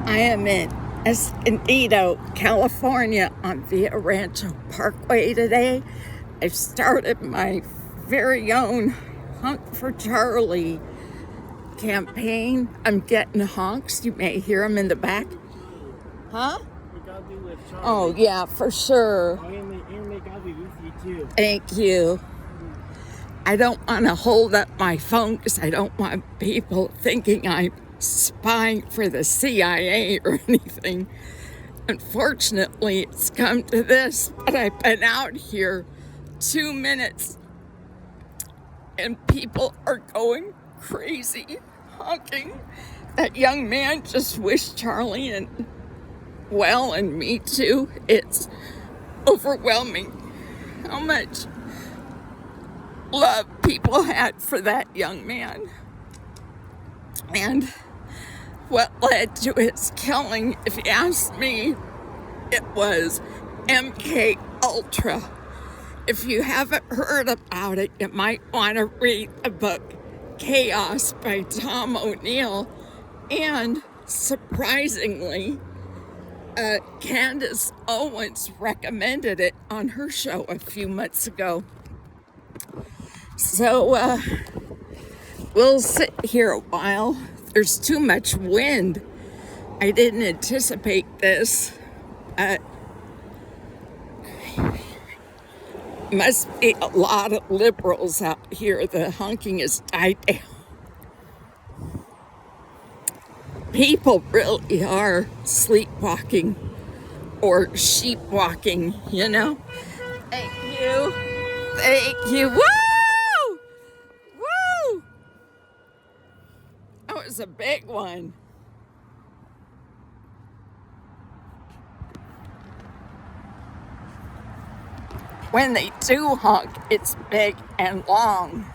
I am in Escondido, California on RANCHO Parkway today. I've started my very own Honk for Charlie campaign. I'm getting honks. You may hear them in the back. Huh? Oh, yeah, for sure. Thank you. I don't want to hold up my phone because I don't want people thinking I'm spying for the CIA or anything. Unfortunately, it's come to this, but I've been out here 2 minutes and people are going crazy, honking. That young man just wished Charlie and well, and me too. It's overwhelming how much love people had for that young man. And what led to his killing, if you ask me, it was MK Ultra. If you haven't heard about it, you might want to read the book Chaos by Tom O'Neill. And surprisingly, Candace Owens recommended it on her show a few months ago. So we'll sit here a while. There's too much wind. I didn't anticipate this. Must be a lot of liberals out here. The honking has died down. People really are sleepwalking or sheep walking, you know? Thank you. Thank you. Woo! Woo! That was a big one. When they do honk, it's big and long.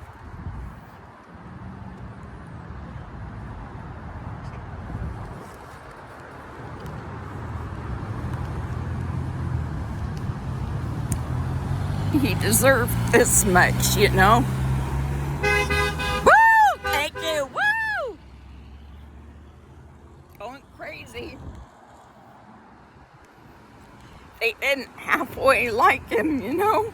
He deserved this much, you know? Woo! Thank you! Woo! Going crazy. They didn't halfway like him, you know?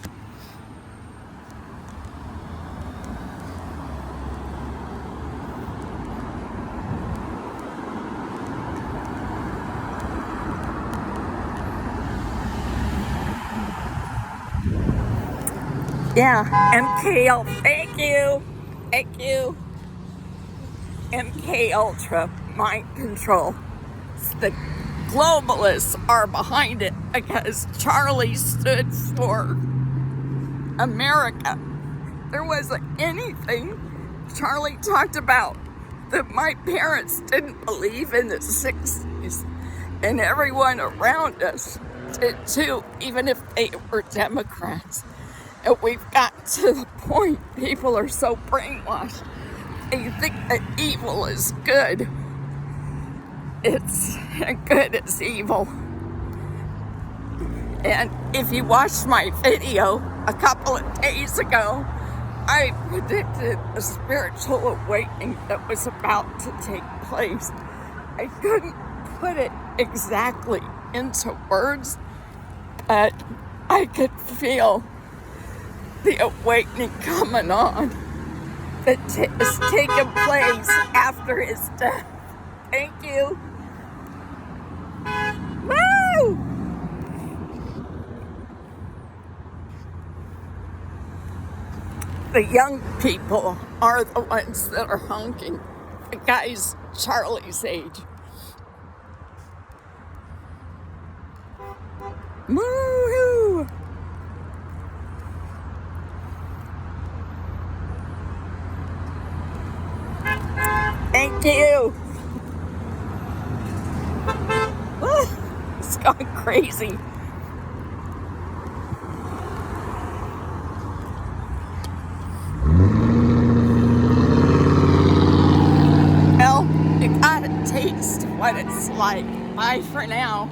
Yeah, MKL, thank you. Thank you. MK Ultra, mind control. The globalists are behind it because Charlie stood for America. There wasn't anything Charlie talked about that my parents didn't believe in the 60s, and everyone around us did too, even if they were Democrats. And we've got to the point people are so brainwashed. They think that evil is good. It's good as evil. And if you watched my video a couple of days ago, I predicted a spiritual awakening that was about to take place. I couldn't put it exactly into words, but I could feel the awakening coming on that has taken place after his death. Thank you. Woo! The young people are the ones that are honking. The guys Charlie's age. Woo-hoo! Thank you. It's going crazy. Well, you gotta taste what it's like. Bye for now.